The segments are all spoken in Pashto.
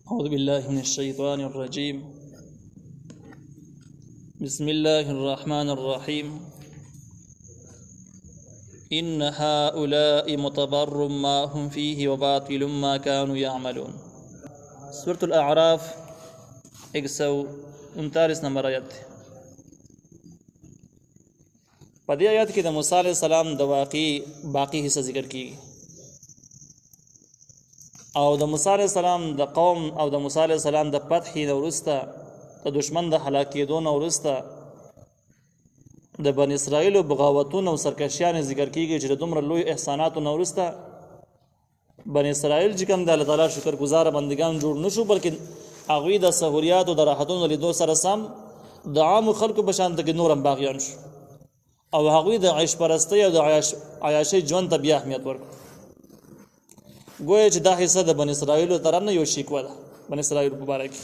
أعوذ بالله من الشيطان الرجيم. بسم الله الرحمن الرحيم. إن هؤلاء متبر ما هم فيه وباطل ما كانوا يعملون. سورة الأعراف 139 نمبر آیت. په دې آیات کې د موسی علیه السلام د باقی حصہ ذکر کیږي او د موسی علیه السلام د قوم او د موسی علیه السلام د فتح نه وروسته د دشمن د هلاک کېدو نه وروسته د بنی اسرائیلو بغاوتونه او سرکشیانې ذکر کیږي چې د دومره لوی احساناتو نه وروسته بنی اسرائیل چې کوم د الله تعالی شکر گزار بندگان جوړ نشو بلکې هغوی د سهولیات او د راحتونو لیدو سره سم د عامو خلکو په شان کې نور هم باغیان شو او هغوی د عیش پرستی او د عیاشۍ ژوند ته بیا اهمیت ورکړ. گویا چې دا حصہ د بنی اسرائیلو طرف نه یو شکوه ده بنی اسرائیل په باره کې.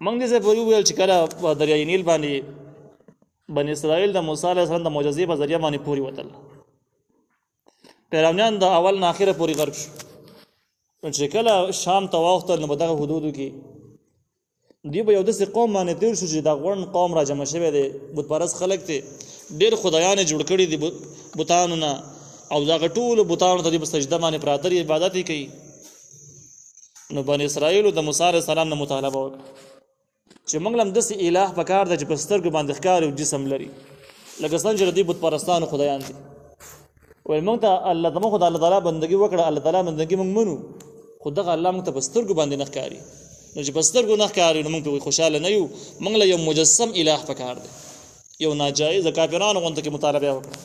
موږ دې ځای پورې وویل چې کله په دریای نیل باندې بنی اسرائیل د موسی علیه السلام د معجزې په ذریعه باندې پورې وتل، فرعونیان د اول نه اخره پورې غرق شو. چې کله شام ته واوښتل نو په دغه حدودو کې دوی به یو داسې قوم باندې تېر شو چې دا غوڼ قوم را جمع شوی دی، بت پرست خلک دی، ډېر خدایان یې جوړ کړي دي بتانو نه او دغه ټولو بتانو ته دوی په سجده باندې پراته دي، عبادت یې کوي. نو بني اسرائیلو د موسی علیه السلام نه مطالبه وکړه چې موږ له هم داسې اله پکار ده چې په سترګو باندې ښکاري او جسم لري لکه څنګه چې د دوی بت پرستانو خدایان دي. وایي موږ ته موږ خو د الله تعالی بندګي وکړه، الله تعالی بندګي موږ منو، خو دغه الله موږ ته په سترګو باندې نه ښکاري. نو چې په سترګو نه ښکاري نو موږ پرې خوشحاله نه یو، موږ له یو مجسم اله پکار دی. یو ناجایزه کافرانو غوندې کې مطالبه وکړه.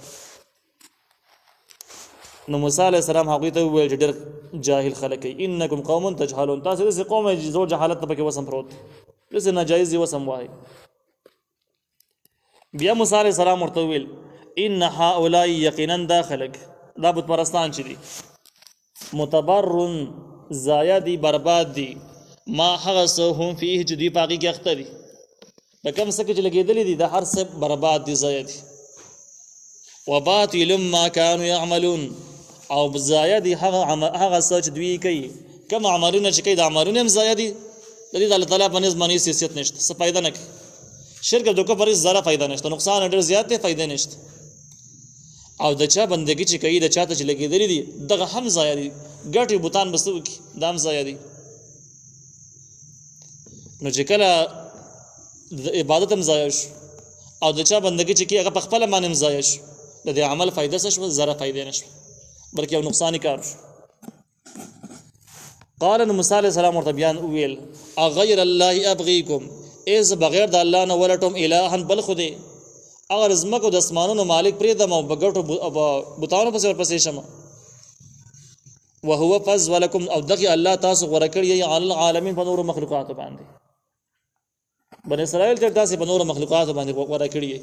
نو موسی علیه السلام هغوی ته وویل چې ډېر جاهل خلک یې، انکم قوم تجهلون، تاسو داسې قوم یې چې زور جهالت ته پکې وسم پروت، داسې ناجایز یې وسم وایي. بیا موسی علیه السلام ورته وویل ان هؤلاء یقینا دا خلک دا بت پرستان چې دي متبرن ضایع دي، برباد دي، ما هغه څه هم فيه چې دوی په هغې کې اخته دي، په کوم څه کې چې لګېدلي دي دا هر څه برباد دي، ضایع دي. وباطل ما كانوا يعملون، او ضایع دي هغه څه چې دوی کوي، کوم عملونه چې کوي د عملونه هم ضایع دي، د دې د الله تعالی په نظم باندې هېڅ حیثیت نشته، څه فایده نه کوي. شرک او دوکه پر هېڅ ذره فایده نشته، نقصان ډېر زیات دی، فایده نشته. او د چا بندګي چې کوي د چا ته چې لګېدلي دي دغه هم ضایع دي، ګټې بوتان به څه وکړي دا هم ضایع دي. نو چې کله د عبادت هم ضایع شو او د چا بندګي چې کوي هغه په خپله باندې هم ضایع شو، د دې عمل فایده څه شوه؟ ذره فایده نه شوه، بلکې یو نقصاني کار شو. قال نو موسی علیه السلام ورته بیان وویل اغیر الله ابغیکم، ای زه بغیر د الله نه ولټوم الها بل خدای، هغه د ځمکو د اسمانونو مالک پرېږدم او په ګټو بتانو پسې ورپسې شم. وهو فضلکم، او دغې الله تاسو غوره کړي یې علی العالمین په نورو مخلوقاتو باندې. بني اسرائیل ته تاسې په نورو مخلوقاتو باندې غوره کړي یې.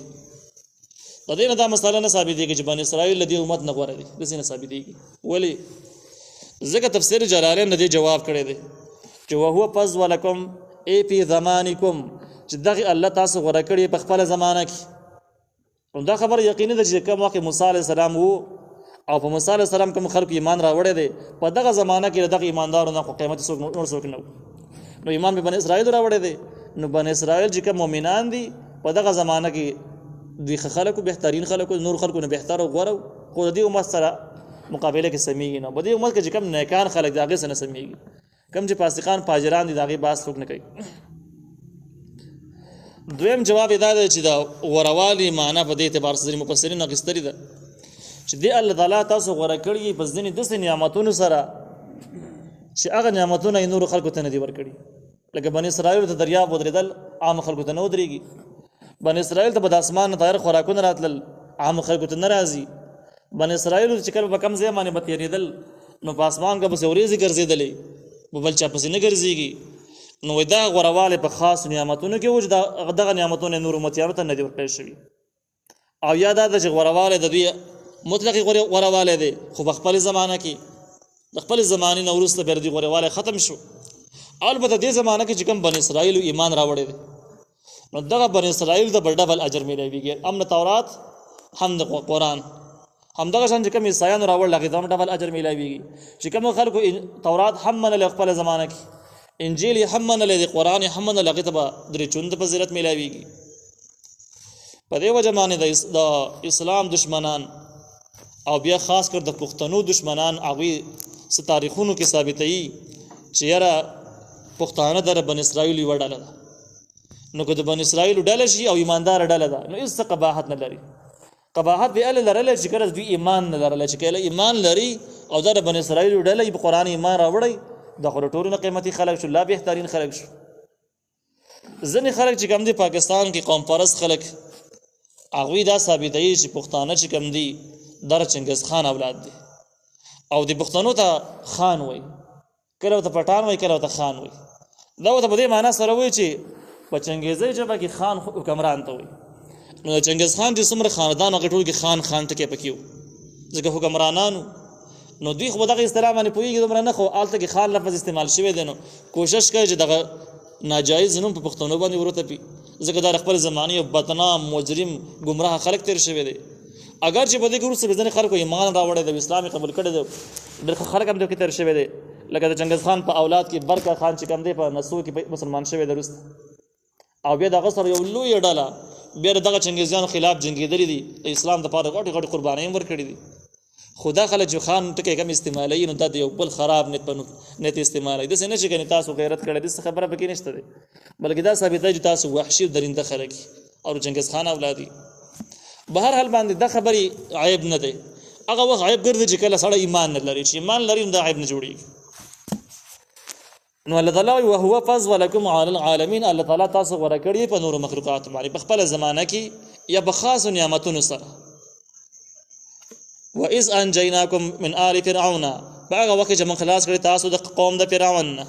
د دې نه دا مسله نه ثابتېږي چې بني اسرائیل له دې امت نه غوره دي، داسې نه ثابتېږي. ولې؟ ځکه تفسیر جلالین نه دې جواب کړی دی چې وهو فضلکم ای فی زمانکم، چې دغې الله تاسو غوره کړي په خپله زمانه کې. دا خبر یقیني ده چې کوم وخت موسی علیه السلام وو او په موسی علیه السلام کوم خلکو ایمان راوړی دی په دغه زمانه کې دغه ایماندارو نه خو قیمتي نور څوک نه و، نو ایمان به بني اسرائیل راوړی دی. نو بني اسرائیل چې کوم مؤمنان دي په دغه زمانه کې دوی خلکو بهترین خلکو نور خلکو نه بهتر او غوره، خو د دې امت سره مقابله کې سمیږي نه. په دې امت کې چې کوم نیکان خلک د هغې سره نه سمیږي، کوم چې فاسقان فاجران دي د هغې بحث څوک نه کوي. دویم جواب دا دی چې د غوروالي معنا په دې اعتبار سره مفسرین اخیستلې ده چې دې الله تعالی تاسو غوره کړي په ځینې داسې نعمتونو سره چې هغه نعمتونه یې نورو خلکو ته نه دي ورکړي. لکه بني اسرائیلو ته دریاب ودرېدل عام خلکو ته نه ودرېږي، بني اسرائیل ته به د اسمان نه طاهر خوراکونه راتلل عام خلکو ته نه راځي. بني اسرائیلو چې کله په کوم ځای باندې به تېرېدل نو په اسمان کې پسې ورېځې ګرځېدلې، په بل چا پسې نه ګرځېږي. نو دا غوروالی په خاص نعمتونو کې و چې دغه نعمتونه نور امتیانو ته نه دي ورکړل شوي. او یا دا ده چې غوروالی د دوی مطلقي غوروالی دی، خو په خپل زمانه کې د خپل زمانې نه وروسته بیا د دوی غوروالی ختم شو. البته دې زمانه کې چې کوم بني اسرائیلو ایمان راوړی دی نو دغه بني اسرائیل ته به ډبل اجر میلاویږي، هم د تورات هم د قرآن همدغه شان چې کوم عیسایانو راوړل هغې ته هم ډبل اجر میلاویږي چې کومو خلکو تورات هم منلی خپله زمانه کې انجیل یې هم منلی دی قرآن یې هم منلی هغې ته به درې چونده فضیلت میلاویږي په دې وجه باندې د اسلام دشمنان او بیا خاص کر د پښتنو دشمنان هغوی څه تاریخونو کې ثابتوي چې یاره پښتانه د بن اسرائیل یوه ډله ده نو که د بن اسرائیلو ډله شي او ایمانداره ډله ده نو هېڅ څه قباحت نه لري قباحت به هله لرلی چې کله دوی ایمان نه لرلی چې کله ایمان لري او دا د بن اسرائیلو ډله یې په قرآن ایمان راوړی دا خو له ټولو نه قیمتي خلک شو لا بهترین خلک شو ځینې خلک چې کوم دی پاکستان کې قوم پرست خلک هغوی دا ثابتوي چې پښتانه چې کوم دی در چنګیز خان اولاد دی او د پښتنو ته خان وایي کله ورته پټان وایي کله ورته خان وایي دا ورته په دې معنا سره وایي چې په چنګیزۍ ژبه کې خان حکمران ته وایي نو د چنګیز خان چې څومره خاندان هغه ټول کې خان ټکی پکې و ځکه حکمرانانو نو دوی خو به دغه اصطلاح باندې پوهېږي دومره نه خو هلته کې خان لفظ استعمال شوی دی نو کوشش کوي چې دغه ناجایز نوم په پښتنو باندې وروتپي ځکه دا د خپل زمانې یو بدنام مجرم ګمراه خلک تېر شوی دی اگر چې په دې کې وروسته ځینې خلکو ایمان راوړی دی اسلام یې قبول کړی دی ډېر ښه خلک هم دې کې تېر شوی دی لکه د چنګیز خان په اولاد کې برکه خان چې کوم دی په نسو کې مسلمان شوی دی وروسته او بیا دغه سره یو لویه ډله بیا د دغه چنګیزیانو خلاف جنګېدلي دي د اسلام دپاره غټې غټې قربانۍ هم ورکړي دي خو دا خلک چې خان ټکی کم استعمالوي نو دا د یو بل خراب نیت استعمالوي داسې نه چې ګنې تاسو غیرت کړی داسې خبره پکې نشته دی بلکې دا ثابتوي چې تاسو وحشي او درنده خلک او د چنګیز خان اولاد دي بهر حال باندې دا خبرې عیب نه دی هغه وخت عیب ګرځي چې کله سړی ایمان نه لري چې ایمان لري نو دا عیب نه جوړېږي نو الله تعالی وهو فضلکم علی العالمین الله تعالی تاسو غوره کړي په نورو مخلوقات باندې په خپله زمانه کې یا په خاصو نعمتونو سره وَإِذْ أَنْجَيْنَاكُمْ مِنْ آلِ فِرْعَوْنَ هغه وخت چې موږ خلاص کړي تاسو د قوم د فرعون نه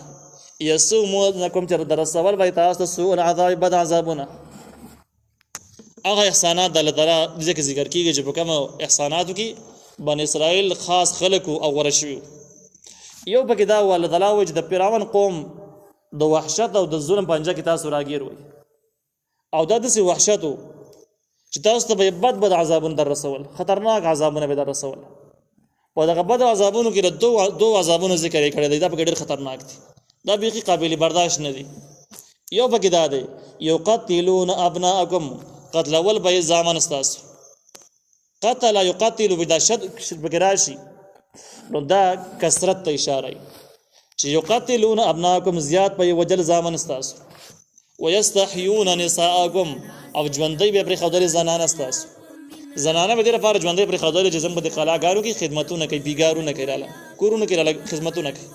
یسومونکم چې در رسول به تاسو سوء العذاب بد عذابونه هغه احسانات د الله تعالی ذکر کیږي چې په کوم احساناتو کې بن اسرائیل خاص خلکو او غوره شوي یو پکې دا و الله تعالی وایي چې د فرعون قوم د وحشت او د ظلم پنجه کې تاسو راګیر وي او دا داسې وحشت و چې تاسو ته به بد عذابونه در رسول خطرناک عذابونه به در رسول په دغه بد عذابونو کې د دو عذابونو ذکر یې کړی دی دا پکې ډېر خطرناک دي دا بیخي قابل برداشت نه دي یو پکې دا دی یقتلون ابناءکم قتلول به زامن ستاسو قتل یقتل بدا شد پکې راشي نو دا کثرت ته اشاره چې یقتلون ابناءکم زیات په وجل زامن ستاسو ويستحيون نساءکم او ژوندۍ به پرې ښودلې زنانه ستاسو زنانه به دې لپاره ژوندۍ پرې ښودلې چې زموږ د قلاګانو کې خدمتونه کوي بیګارونه کوي راله کورونه کې راله خدمتونه کوي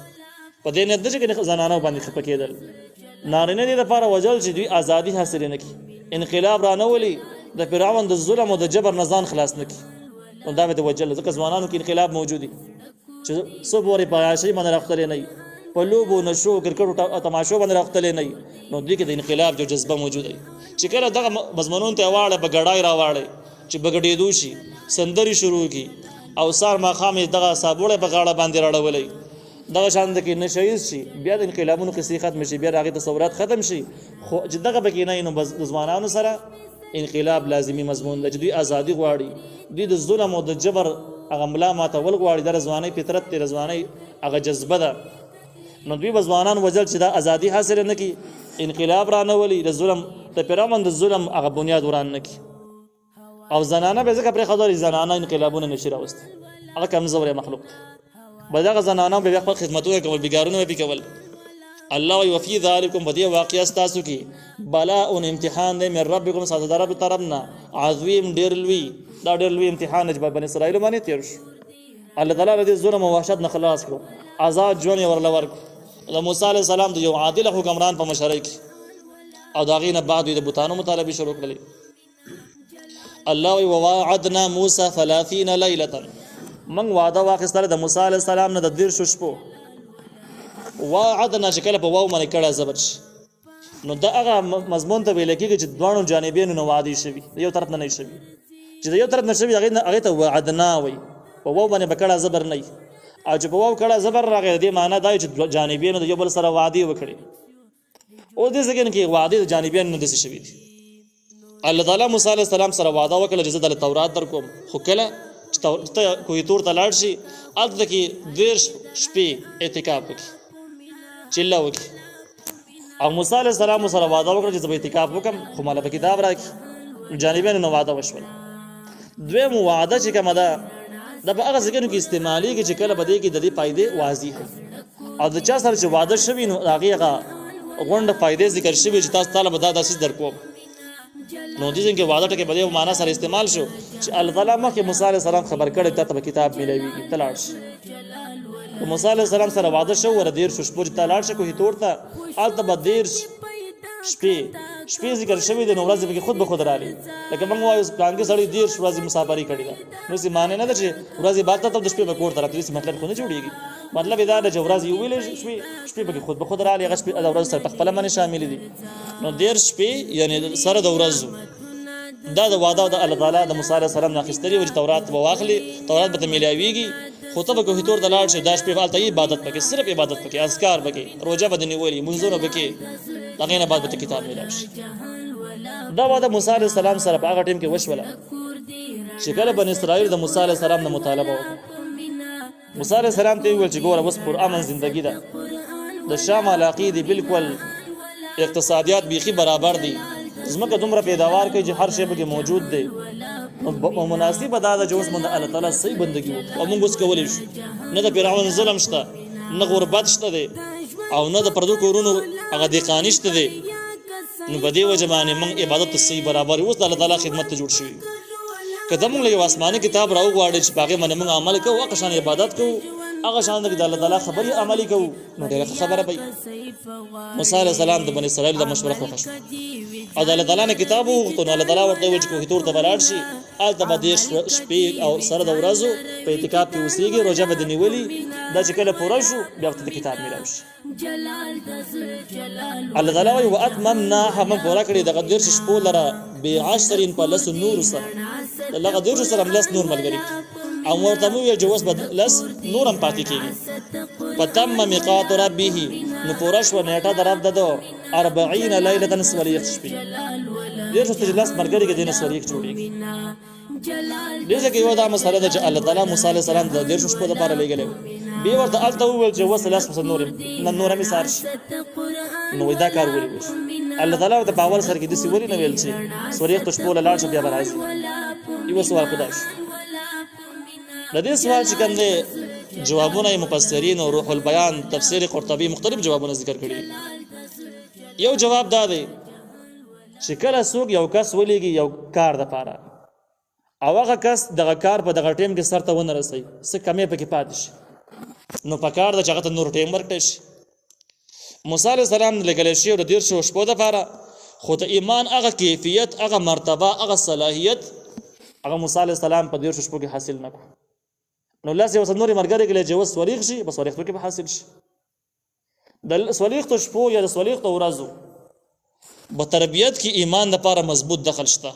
په دې نیت ده چې زنانه باندې خفه کېدل نارینه دې لپاره وجل چې دوی ازادي حاصلې نه کړي انقلاب را نه ولي د فرعون د ظلم او د جبر نه ځان خلاص نه کړي نو دا به د وجل ځکه ځوانانو کې انقلاب موجود دی چې څو پورې په عیاشۍ باندې راختلې نه وي په لوبو نشو کرکټو تماشو باندې راختلې نه وي نو دوی کې د انقلاب جو جذبه موجوده وي چې کله دغه مضمونونو ته واړه به ګډای راواړی چې بګډېدو شي سندرې شروع کړي او سار ماښام یې دغه صابوړی په غاړه باندې راړولی دغه شان د کې نشه شي بیا د انقلابونو قصې ختم شي بیا د هغې تصورات ختم شي خو چې دغه پکې نه وي نو بس د ځوانانو سره انقلاب لازمي مضمون ده چې دوی ازادي غواړي دوی د ظلم او د جبر هغه ملا ماتول غواړي د ځوانۍ فطرت دی د ځوانۍ هغه جذبه ده نو دوی به ځوانان وجل چې دا ازادي حاصل نه کړي انقلاب را نه ولي د ظلم د فرعون د ظلم هغه بنیاد وران نه کړي او زنانه به ځکه پرېښودلې زنانه انقلابونه نشي راوستی هغه کمزوری مخلوق دی به دغه زنانه به خپل خدمتونه کول بیګارونه به کول الله وی وفي ذلکم بدی واقعا ستاسو کې بلاء امتحان دی من ربکم ستاسو د رب طرفنا عظیم ډېر لوی دا ډېر لوی امتحان دی بني اسرائیل باندې تیر شو الله تعالی د ظلم او وحشت نه خلاص کړو آزاد ژوند یې ورله ورکړو د موسی علیه السلام د یو عادل حکمران په مشرۍ کې او د هغې نه بعد د بوتانو مطالبې شروع کړلې الله وی وواعدنا موسی 30 لیلة من وعده واخیستله د موسی علیه السلام نه د 30 شپو وعدنا چې کله په واو باندې کړه زبر شي نو دا هغه مضمون ته ویل کېږي چې دواړو جانبینو نه وعدې شوي د یو طرف نه نه شوي چې د یو طرف نه شوي هغې ته وعدنا وایي په واو باندې به کړه زبر نه او چې په واو کړه زبر راغی د دې معنا دا چې جانبینو د یو بل سره وعدې وکړي اوس دې ځکه کې وعدې د جانبینو نه داسې شوي دي الله تعالی موسی علیه السلام سره وعده وکړه چې زه د تورات در کوم خو کله چې ته کوی تور ته لاړ شي هلته کې 10 شپې اعتکاف وکړي چله وکړي او موسی علیه السلام سره وعده وکړه چې زه به اعتکاف وکړم خو ماله به کتاب راکړي جانبیانو نه وعده وشول دویم وعده چې کومه ده دا په هغه ځایونو کې استعمالېږي چې کله به دې کې د دې فایدې واضح وي او د چا سره چې واده شوي نو د هغې هغه غونډه فایدې ذکر شوي چې تاسو تعالی به دا داسې در کوم نو دې ځای کې واده ټکي په دې معنا سره استعمال شو چې الله تعالی مخکې موسی علیه السلام خبر کړی تا ته به کتاب میلاویږي ته لاړ شي موسی علیه السلام سره واده شو ور 10 شپو چې ته لاړ شي کوهي تور ته هلته به 10 شپې ذکر شوی دی نو ورځې پکې خود به خود راغلي لکه موږ وایو پلانکې سړی 10 ورځې مسافري کړې ده نو څه معنی نه ده چې ورځې بعد ته د شپې به کور ته راتللی مطلب خو نه جوړېږي مطلب دا ده چې ورځې وویلې شپې پکې خود به خود راغلي هغه شپې د ورځ سره په خپله باندې شاملې دي نو 10 شپې یعنی سره د ورځو دا د واده د الله تعالی د موسی علیه السلام نه اخیستلي و چې تورات به واخلي تورات به ته میلاویږي خو ته به کوهي تور ته لاړ شې دا شپې به هلته عبادت پکې صرف عبادت پکې اذکار پکې روژه به دې نیولي لمونځونه پکې د هغې نه بعد به ته کتاب میلاو شي دا واده موسی علیه السلام سره په هغه ټیم کې وشوله چې کله بن اسرائیل د موسی علیه السلام نه مطالبه وکړه موسی علیه السلام ته یې وویل چې ګوره اوس پرامن زندګي ده د شام علاقې دي بالکل اقتصادیات بیخي برابر دي ځمکه دومره پیداوار کوي چې هر شی پکې موجود دی نو مناسبه دا ده چې اوس موږ د الله تعالی صحیح بندګي وکړو او موږ اوس کولی شو نه د فرعون ظلم شته نه غربت شته دی او نه د پردو کورونو هغه دهقاني شته دی نو په دې وجه باندې موږ عبادت ته صحیح برابر اوس د الله تعالی خدمت ته جوړ شوي که ته موږ له یو آسماني کتاب راوغواړو چې په هغې باندې موږ عمل کوو هغه شان عبادت کوو هغه شان د الله تعالی خبرې عملي کوو نو ډېره ښه خبره به موسی علیه السلام د بني اسرائیل د مشوره خوښه شوه او د الله تعالی نه کتاب وغوښتو نو الله تعالی ورته وویل چې کوهي تور ته به لاړ شي هلته به 10 شپې او سره د ورځو په اعتکاف کې اوسېږي روژه به دې نیولي دا چې کله پوره شو بیا ورته د کتاب میلاو شي الله تعالی وایي واتممناها موږ پوره کړې دغه 10 شپو لره بعشر په 10 نور سره د دغه 10 سره 10 نور ملګري او ورته مو ویل چې اوس به 10 نور هم پاتې کېږي فتم میقات ربه نو پوره شوه نیټه د رب د 40 لیلة سوریخ شپې ډېر شو چې 10 ملګري کې دې نه سوریخ جوړېږي دې ځای کې یوه دا مسله ده چې الله تعالی موسی علیه السلام د 10 شپو دپاره لېږلی بیا ورته هلته وویل چې اوس 10 نور هم ایثار شي نو وایي دا کار ولې وشو الله تعالی ورته په اول سر کې داسې ولې نه ویل چې سوریخ ته شپو له لاړ شه بیا به راځي یوه سوال خو دا شو د دې سوال چې کوم دی جوابونه یې مفسرین او روح البیان تفسیر قرطبي مختلف جوابونه ذکر کړي یو جواب دا دی چې کله څوک یو کس ولیږي یو کار دپاره او هغه کس دغه کار په دغه ټیم کې سر ته ونه رسوي څه کمې پکې پاتې شي نو پکار ده چې هغه ته نور ټیم ورکړی شي موسی علیه السلام لېږلی شي د 10 شپو دپاره خو د ایمان هغه کیفیت هغه مرتبه هغه صلاحیت هغه موسی علیه السلام په 10 شپو کې حاصل نه کړو نو لاس یو څه نورې ملګري کې چې اوس سوریخ شي په سوریختو کې به حاصل شي د سوریختو شپو یا د سوریختو ورځو په تربیت کې ایمان دپاره مضبوط دخل شته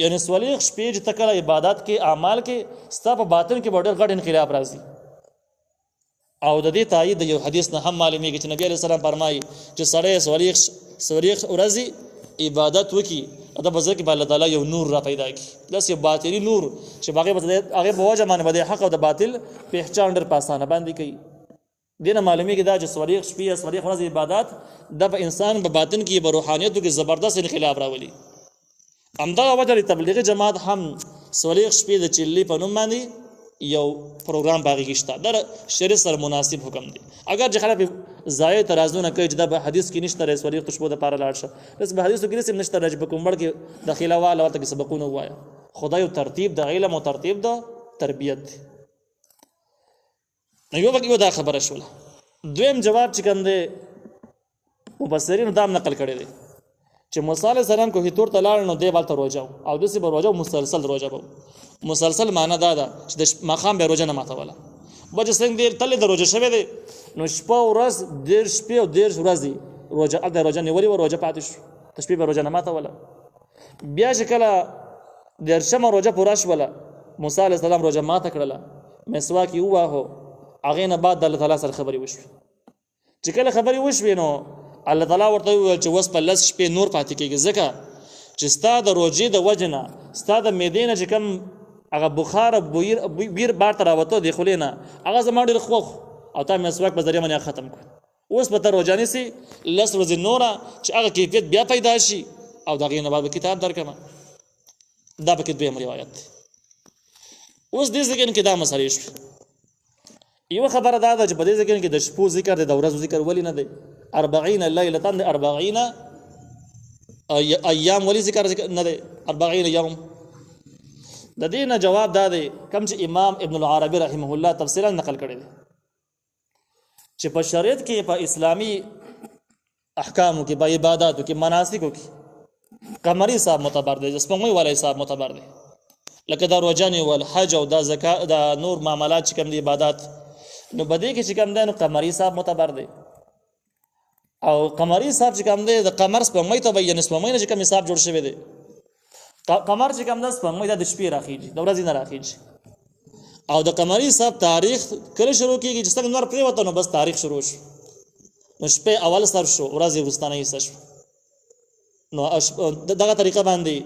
یعنی سوریخ شپې چې ته کله عبادت کې اعمال کې ستا په باطن کې به ډېر غټ انقلاب راځي او د دې تایید د یو حدیث نه هم معلومیږي چې نبی علیه السلام فرمایي چې سړی سوریخ ورځې عبادت وکړي دا په ځکه کې الله تعالی یو نور را پیدا کړي داسې یو باطلي نور چې هغې په وجه باندې به د حق او د باطل پهچان ډېر په اسانه باندې کوي دې نه معلومیږي دا چې سوریخ شپې یا سوریخ ورځې عبادت دا په انسان په باطن کې په روحانیتو کې زبردست انقلاب راولي همدغه وجه د تبلیغي جماعت هم سوریخ شپې د چلې په نوم باندې یو پروګرام په هغې کې شته دا شریعت سره مناسب حکم دی اگر چې خلک ضایع ترازونه کوي چې دا به حدیث کې نشته رئیس ولیق شپو دپاره لاړ شه بس به حدیثو کې داسې نشته چې په کومبړ کې داخله واله ورته کې سبقونه ووایه خدا یو ترتیب د علم او ترتیب د تربیت دی نو یو دا خبره شوله دویم جواب چې کوم دی مفسرینو دا هم نقل کړی دی چې موسی علیه السلام کوهي تور ته لاړ نو دی به هلته روژه او داسې به روژه مسلسل روژه به مسلسل معنا دا ده چې د ماښام به روژه نه ماتوله به چې څنګه دی تلې د روژه شوی دی نو شپه ورځ 10 شپې او 10 ورځې روژه هلته روژه نیولې وه روژه پاتې شو د شپې به روژه نه ماتوله بیا چې کله 10مه روژه پوره شوله موسی علیه السلام روژه ماته کړله مسواک یې وواهو هغې نه بعد د الله تعالی سره خبرې وشوې چې کله خبرې وشوې نو الله تعالی ورته وویل چې اوس په 10 شپې نور پاتې کېږي ځکه چې ستا د روژې د وجې نه ستا د معدې نه چې کوم هغه بخار بیر بار ته راوته دی خولې نه هغه زما ډېر خوښ او تا مسواک په ذریعه باندې ختم کړ. اوس به ته روزانه سي 10 ورځې نوره چې هغه کیفیت بیا پیدا شي او د هغې نه بعد به کتاب درکړم. دا پکې دویم روایت دی. اوس دې ځای کې دا مسئلې شوې. یوه خبره دا ده چې په دې ځای کې د شپو ذکر دی د ورځو ذکر ولې نه دی 40 لیلة د 40 ایام ولې ذکر نه دی 40 یوم. د دې نه جواب دا دی کوم چې امام ابن العربي رحمه الله تفصیلا نقل کړی دی چې په شریعت کې په اسلامی احکامو کې په عباداتو کې مناسکو کې قمری حساب معتبر دی سپوږمۍ والا حساب معتبر دی لکه دا روزانه او حج او دا زکات دا نور معاملات چې کوم دي عبادت نو بده کې چې کوم دی نو قمری حساب معتبر دی او قمری حساب چې کوم دی د قمر سپوږمۍ ته بیان سپوږمۍ نه چې کوم حساب جوړ شوی دی قمر چې کوم د سپوږمۍ د شپې راخیږي د ورځې نه راخیږي او د قمری حساب تاریخ کله شروع کیږي چې څنګه نور پرې وته نو بس تاریخ شروع شو نو شپه اول سر شو ورځې وروستانه حصہ شو نو دغه طریقه باندې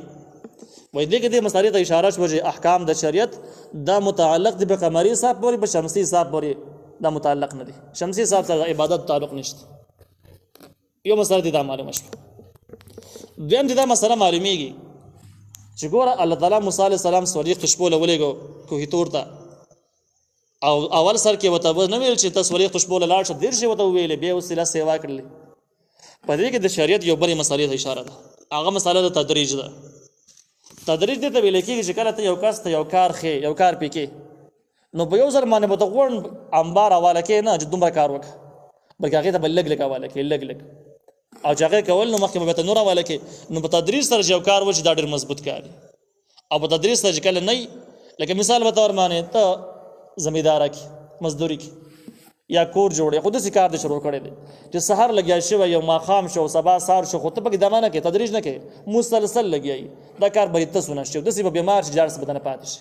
وای دې کې د مسالې ته اشاره شوه چې احکام د شریعت دا متعلق دي په قمری حساب پورې په شمسي حساب پورې دا متعلق نه دي شمسي حساب سره عبادت تعلق نشته یو مسله دا معلومه شوه. دویم دا مسله معلومیږي چې ګوره الله تعالی موسی علیه السلام سوري خوشبو لولېګو کوه تور ته او اول سر کې وته نه ویل چې تصویري خوشبو لاړ شه ډیر شي وته ویلې به وسیله سیوا کړلې. په دې کې د شریعت یو بلې مسلې ته اشاره ده هغه مسله د تدریج ده. تدریج دې ته ویل کېږي چې کله ته یو کس ته یو کار خې یو کار پکې نو په یو ځل باندې به ته غوړ انبار حواله کې نه چې دومره کار وکړه بلکې هغې ته به لږ لږ حواله کې لږ لږ او چې هغې کول نو مخکې به ته نور حواله کې نو په تدریج سره چې یو کار وشي دا ډېر مضبوط کار او په تدریج سره چې کله نه لکه مثال به طور باندې ته زمینداره کې مزدوري کې یا کور جوړې خو داسې کار دې شروع کړی دی چې سحر لګیا شوی یو ماښام شو سبا سهار شو خو ته پکې دمه نه کې تدریج نه کې مسلسل لګیایي دا کار به ته سونه شي داسې به بیمار شي جاړس بدن پاتې شي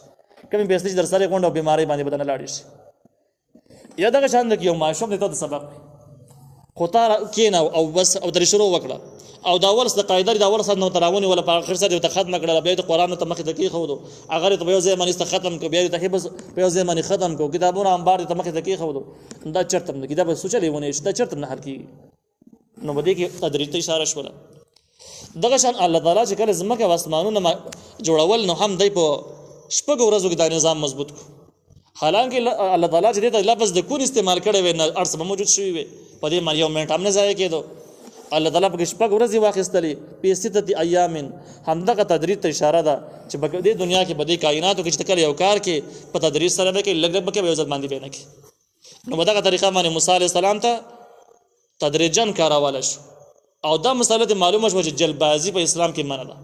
کومې پیسې چې در سره غونډه او بیمارۍ باندې بدن لاړې شي یا دغه شان د یو ماشوم دی ته د سبق خو تا کېنه او بس او درې شروع وکړه او دا اول د قاعده د اول سره نو تراونی ولا په اخر سره ته ختم کړل بیا د قران ته مخې ته کې خو هغه ته په یو ځای باندې ختم کو بیا ته بس په یو ځای باندې ختم کو کتابونه انبار ته مخې ته کې خو دا چرته نه کتاب سوچلې ونه دا چرته نه حل کیږي نو بده کې تدریج ته اشاره شوله. دغه شان الله تعالی چې کله زمکه او اسمانونه جوړول نو هم دای په شپږ ورځو کې دا نظام مضبوط کو حالانکه الله تعالی چې د لفظ د کون استعمال کړي و نه ارس موجود شوی وي په دې باندې یو منټ هم نه ځای کېدو الله تعالی په شپږ ورځې واخیستلې په 6 ایام همدغه تدریج ته اشاره ده چې په دې دنیا کې په دې کائناتو کې چې کله یو کار کې په تدریج سره به کې لګ لګ به یو ځل باندې بینه کې نو په دغه طریقه باندې موسی علیه السلام ته تدریجاً کاراواله شو او دا مسله معلومه شوه چې جلبازي په اسلام کې منع ده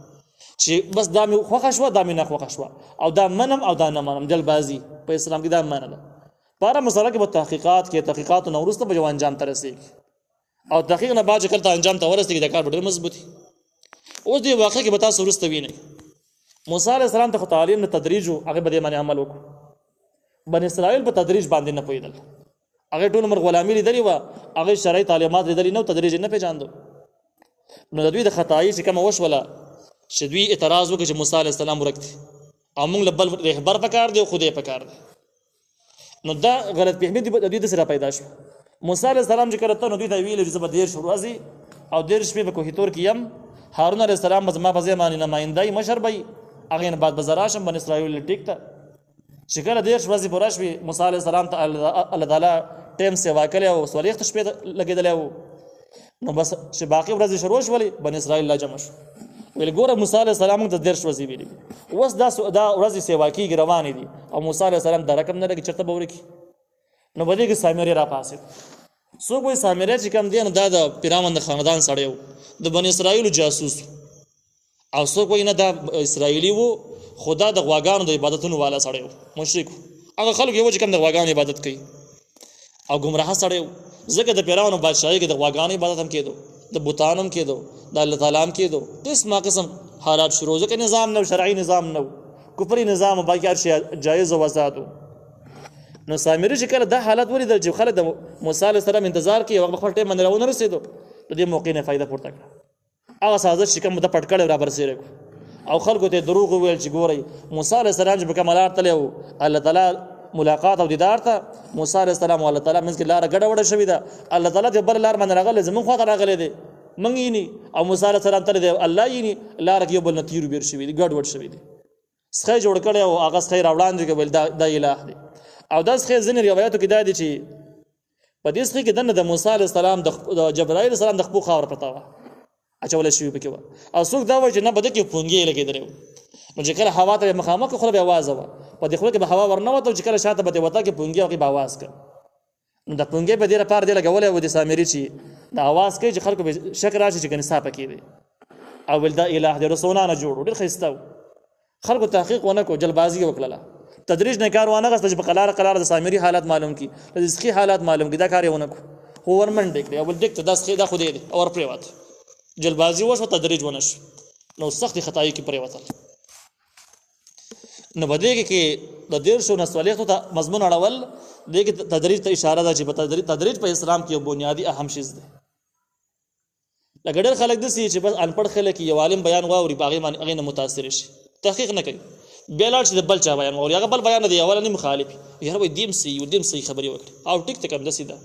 چې بس دا مې خوښه شوه دا مې نه خوښه شوه او دا منم او دا نه منم جلبازي په اسلام کې دا منع ده. په هره مسله کې به تحقیقات نو وروسته به یو انجام ته رسېږي او تحقیق نه بعد کله ته انجام ته ورسېږي د کار ډېر مضبوطي. اوس دې واقع کې به تاسو وروسته وینئ موسی علیه السلام ته خو تعلیم نه تدریج هغه به دې باندې عمل وکړو. بني اسرائیل په تدریج باندې نه پوهېدل هغه ټول عمر غلامي لیدلې وه هغه شرعي تعلیمات لیدلې نه تدریج نه پېژاندو نو د دوی د خطایي چې کومه وشوله چې دوی اعتراض وکړي چې موسی علیه السلام ورک دي او موږ له بل رهبر پکار دی او خدای پکار دی نو دا غلط فهمي د دوی د سره پیدا شو. موسی علیه السلام چې کله ته نو دوی ته ویل چې زه به 10 ورځې او 10 شپې به کوه تور کې یم هارون علیه السلام به زما په ځای باندې نمایندګي مشر به هغې نه بعد به زه راشم بني اسرائیل ټیک ته چې کله 10 ورځې پوره شوې موسی علیه السلام ته الله تعالی ټیم سیوا کړی او څلوېښت شپې لګېدلی و نو بس چې باقي ورځې شروع شولې بني اسرائیل لا جمع شو ویل ګوره موسی علیه السلام موږ ته 10 ورځې ویلي اوس دا ورځې سیوا کېږي روانې دي او موسی علیه السلام دا رقم نه لګي چېرته به ورکړي نو په دې کې سامری راپاڅېد. څوک وایي سامری چې کوم دی نو دا د پیرامن د خاندان سړی و د بني اسرائیلو جاسوس او څوک وایي نه دا اسرائیلي و خو دا د غواګانو د عبادتونو والا سړی و مشرک هغه خلک یو چې کوم د غواګانو عبادت کوي او ګمراه سړی و ځکه د پیرانو بادشاهي کې د غواګانو عبادت هم کېدو د بوتانو هم کېدو د الله تعالی هم کېدو قسمه قسم حالات شروع ځکه نظام نو شرعي نظام نو کفري نظام باقي هر شی جایز او آزاد نو سامری چې کله دا حالت ولیدل چې خلک د موسی علیه السلام انتظار کوي هغه خپل ټیم باندې راونه رسېدو د دې موقع نه فایده پورته کړه هغه سازش چې کوم د پټ کړی را برسېره او خلکو ته دروغ ویل چې ګوري موسی علیه السلام چې په کمالات تلو الله تعالی ملاقات او دیدار ته موسی علیه السلام او الله تعالی منځ کې لار ګډه وډه شوې ده الله تعالی ته بل لار باندې راغلی زمون خو راغلی دی موږ یې ني او موسی علیه السلام ته دی الله یې ني لار کې بل نتیر بیر شوې دي ګډ وډ شوې دي څخه جوړ کړي او هغه څخه راوړاندې کول دا الہ دی او دا څخه ځینې روایتو کې دا دي چې په دې څخه کې د موسی علیه السلام د جبرائیل علیه السلام د خپل خاور پتا و اچول شي په کې او څوک دا وایي چې نه بده کې پونګي لګیدره نو چې کله هوا ته مخامخ خو به आवाज و په دې خو کې به هوا ورنه وته چې کله شاته به وته کې پونګي او کې به आवाज کړ نو د پونګي په دې لپاره دې لګولې و د سامری چې د आवाज کې چې خلکو به شک راشي چې کني صاحب کې دی او ول دا الہ د رسولانه جوړ ډېر خيستو خلکو تحقیق ونه کو جلبازي وکړه تدریج نه کار وانه غست چې په قلار د سامری حالات معلوم کی د اسکی حالات معلوم کی دا کار ونه کو هو ورمن ډیک دی او ډیک ته داس خېدا خو دی اور پریوات جلبازي وشو تدریج ونش نو سخت خدای کی پریواتل نو بده کې د دیر شو نسولیت ته مضمون اړول دغه تدریج ته اشاره ده چې په تدریج په اسلام کې یو بنیادی اهم شی دی لګړل خلک د سې چې بس انپړ خلک یو عالم بیان غواوري باغې باندې هغه متاثر شي تحقیق نه کوي بیلار چې بل چا بیان غواړي هغه بل بیان دی اول نه مخالف یاره وای دیم سي خبري وکړي او ټیک ته کم د سیده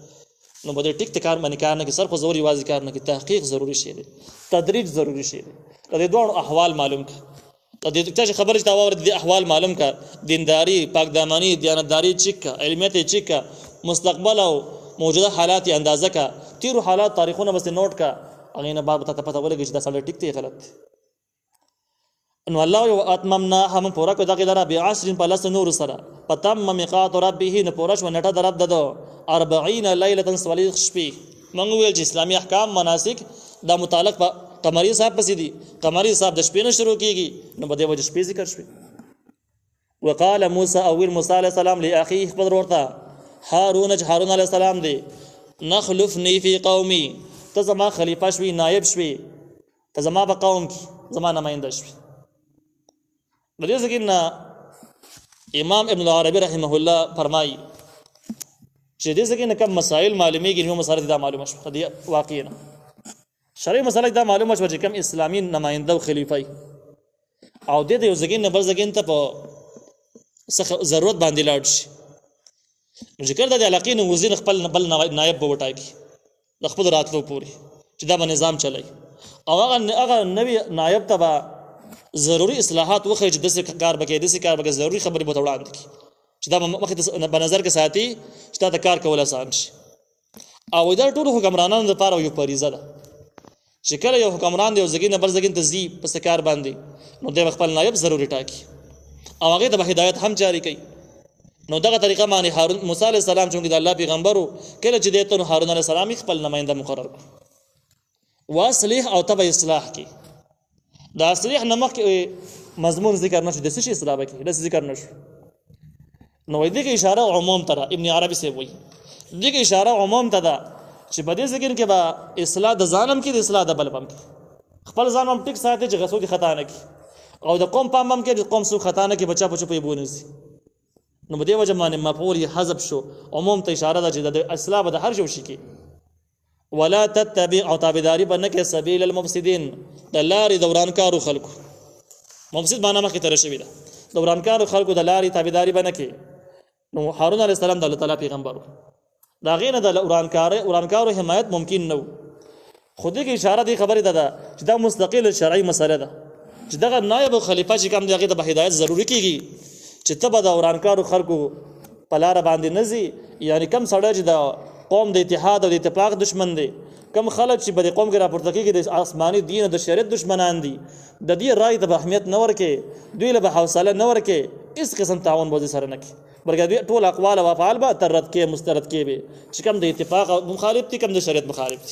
نو بده ټیک ته کار باندې کار نه کې صرف زوري واځي کار نه کې تحقیق ضروری شی دی تدریج ضروری شی دی د دوه احوال معلوم کړه د دې چې خبره چې تاور د احوال معلوم کا دینداری پاکدامنی دیانتداری چیک علمیت چیک مستقبل او موجوده حالات اندازه کا تیر حالات تاریخونه بس نوٹ کا اغه نه بعد ته پته ولګی چې دا سړی ټیک دی غلط ان والله یو اتممنا هم پورا کو دغه لرا بعشر پلس نور سره پتم میقات ربه نه پورا شو نټه درب ددو 40 ليله صلیخ شپې موږ ویل چې اسلامي احکام مناسک دا متعلق قمری صاحب پسې دي قمری صاحب د شپې نه شروع کیږي نو بده وجه شپې ذکر شوی وقال موسی او موسی علیہ السلام لاخيه خبر ورته هارون علیہ السلام دی نخلفنی فی قومی ته زما خلیفہ شوی نائب شوی ته زما په قوم کې زما نماینده شوی دې ځکه امام ابن العربی رحمه الله فرمایي چې دې ځکه کوم مسائل معلومیږي نو مسائل دا معلومه شو دي واقعا شرعي مسله دا معلومه شو چې کوم اسلامي نماینده او خلیفہ او دې یو ځکه نه بل ځکه ته په ضرورت باندې لاړ شي نو ذکر د علاقې نو وزیر خپل بل نائب به وټاکي د خپل راتلو پوری چې دا به نظام چلای او هغه نوی نائب ته ضروری اصلاحات وخی چې د کار بکې ضروری خبرې به وړاندې کی چې دا مخه په نظر کې ساتي چې دا کار کول آسان شي او دا ټول حکمرانانو لپاره یو فریضه ده چې کله یو حکمران دی او زګین بل زګین تزي پس کار باندې نو د خپل نائب ضروری ټاکي او هغه د هدایت هم جاری کوي نو دغه طریقه باندې هارون موسی علیہ السلام چې د الله پیغمبرو کله چې دته هارون علیہ السلام خپل نماینده مقرر کړ واصلح او تبع اصلاح کی دا اصلح نمک مضمون ذکر نشو د څه اصلاح کی د ذکر نشو نو دې کې اشاره عموم ته ابن عربی سے وایي دې کې اشاره عموم ته ده چې په دې ذکر کې با اصلاح د ظالم کې د اصلاح د بل پم کې خپل ظالم ټیک ساتي چې غسو کې خطا نه کی او د قوم پام کې د قوم سو خطا نه کې بچا بچو په بونسي نو بده وجه باندې مفعول حذف شو عموم ته اشاره ده چې د اصلاح د هر شو شي کې ولا تتبع او تابعداري باندې کې سبیل المفسدين د لارې دورانکارو خلکو مفسد معنا مخه تر شوی ده دورانکارو خلکو د لارې تابعداري باندې کې نو هارون علیہ السلام د الله تعالی پیغمبر دا غینه د اورانکارو حمایت ممکن نو خو دې کې اشاره دی خبره ده چې دا مستقل شرعي مسله ده چې دغه نائب خلیفہ چې کوم دغه د هدایت ضروری کیږي چې تبه د اورانکارو خلکو په لار باندې نزي یعنی کم سړی چې د قوم د اتحاد او د اتفاق دشمن دی کم خلک چې په قوم کې راپورته کیږي د آسماني دین او د شریعت دشمنان دي د دې رائے ته اهمیت نه ورکې دوی له حوصله نه ورکې اس قسم تعاون به سره نه کی بلکې دوی ټول اقوال او افعال به ترد کې مسترد کې به چې کم د اتفاق مخالف دي کم د شریعت مخالف دي